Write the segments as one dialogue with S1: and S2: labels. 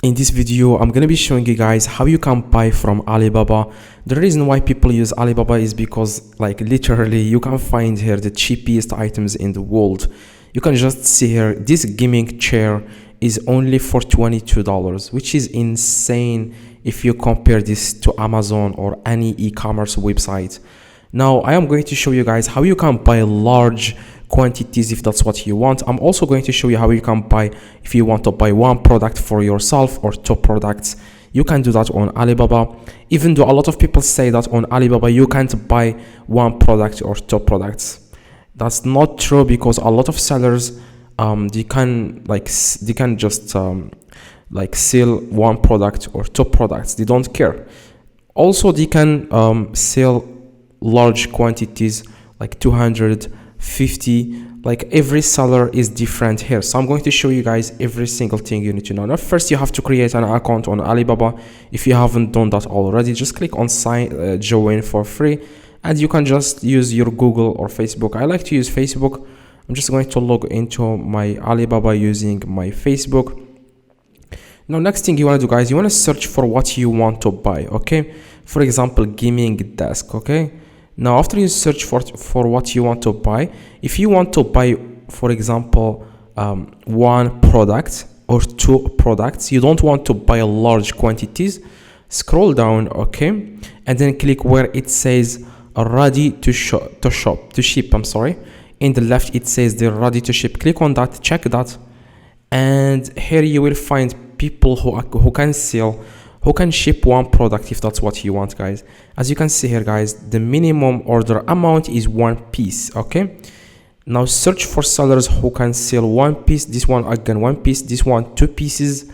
S1: In this video, I'm gonna be showing you guys how you can buy from Alibaba. The reason why people use Alibaba is because, like, literally you can find here the cheapest items in the world. You can just see here, this gaming chair is only for $22, which is insane if you compare this to Amazon or any e-commerce website. Now I am going to show you guys how you can buy large quantities if that's what you want. I'm also going to show you how you can buy if you want to buy one product for yourself or two products. You can do that on Alibaba, even though a lot of people say that on Alibaba you can't buy one product or two products. That's not true, because a lot of sellers they can just like sell one product or two products. They don't care. Also, they can sell large quantities like 250. Like, every seller is different here, so I'm going to show you guys every single thing you need to know. Now first, you have to create an account on Alibaba. If you haven't done that already, just click on join for free, and you can just use your Google or Facebook. I like to use Facebook. I'm just going to log into my Alibaba using my Facebook. Now next thing you want to do, guys, you want to search for what you want to buy. Okay, for example, gaming desk. Okay, now after you search for what you want to buy, if you want to buy, for example, one product or two products, you don't want to buy large quantities, scroll down, okay, and then click where it says ready to ship. I'm sorry, in the left it says they're ready to ship. Click on that, check that, and here you will find people who can ship one product if that's what you want, guys. As you can see here, guys, the minimum order amount is one piece. Okay, now search for sellers who can sell one piece. This one again one piece, this one two pieces.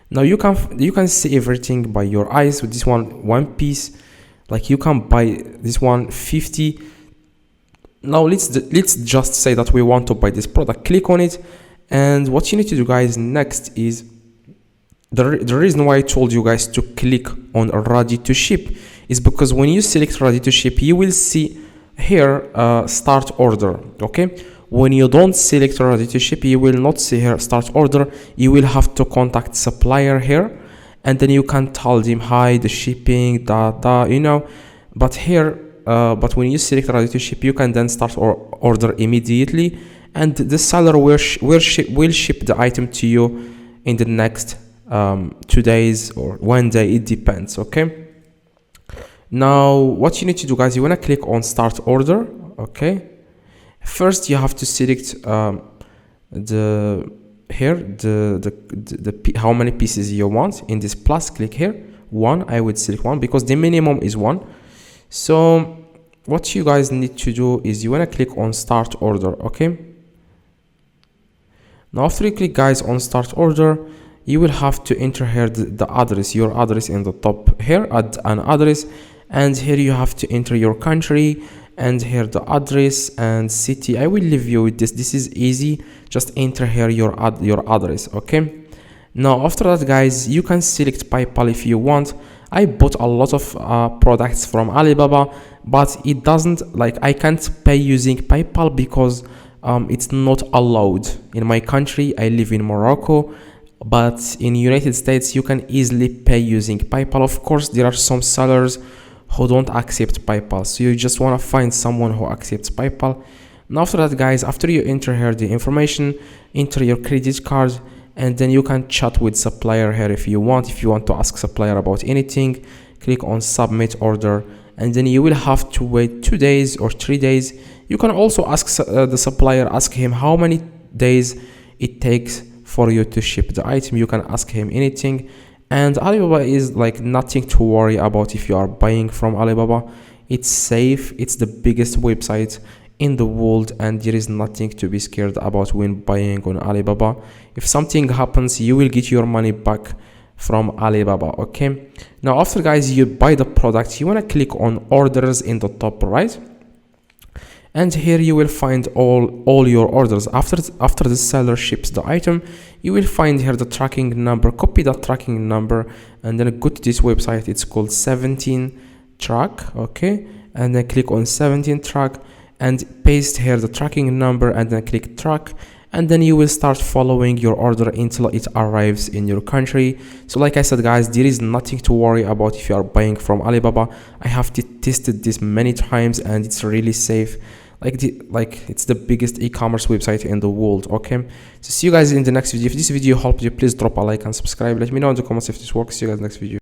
S1: Now you can see everything by your eyes. With this one piece, like, you can buy this one 50. Now let's just say that we want to buy this product. Click on it, and what you need to do, guys, next is the reason why I told you guys to click on ready to ship is because when you select ready to ship, you will see here start order. Okay, when you don't select ready to ship, you will not see here start order. You will have to contact supplier here, and then you can tell them, hi, the shipping but here but when you select ready to ship, you can then start order immediately, and the seller will ship the item to you in the next 2 days or 1 day. It depends. Okay, now what you need to do, guys, you want to click on start order. Okay, first you have to select how many pieces you want. In this plus, click here one. I would select one because the minimum is one. So what you guys need to do is you want to click on start order. Okay, now after you click, guys, on start order, you will have to enter here the address, your address in the top here, add an address, and here you have to enter your country, and here the address and city. I will leave you with this is easy. Just enter here your address. Okay, now after that, guys, you can select PayPal if you want. I bought a lot of products from Alibaba, but it doesn't, like, I can't pay using PayPal because it's not allowed in my country. I live in Morocco, but in United States you can easily pay using PayPal. Of course, there are some sellers who don't accept PayPal, so you just want to find someone who accepts PayPal. Now after that, guys, after you enter here the information, enter your credit card, and then you can chat with supplier here if you want to ask supplier about anything. Click on submit order, and then you will have to wait 2 days or 3 days. You can also ask the supplier, ask him how many days it takes for you to ship the item. You can ask him anything, and Alibaba is like nothing to worry about. If you are buying from Alibaba, it's safe. It's the biggest website in the world, and there is nothing to be scared about when buying on Alibaba. If something happens, you will get your money back from Alibaba. Okay, now after, guys, you buy the product, you want to click on orders in the top right, and here you will find all your orders. After the seller ships the item, you will find here the tracking number. Copy that tracking number and then go to this website. It's called 17 track. Okay, and then click on 17 track and paste here the tracking number, and then click track, and then you will start following your order until it arrives in your country. So like I said guys, there is nothing to worry about if you are buying from Alibaba. I have tested this many times and it's really safe. Like it's the biggest e-commerce website in the world. Okay, so see you guys in the next video. If this video helped you, please drop a like and subscribe. Let me know in the comments if this works. See you guys next video.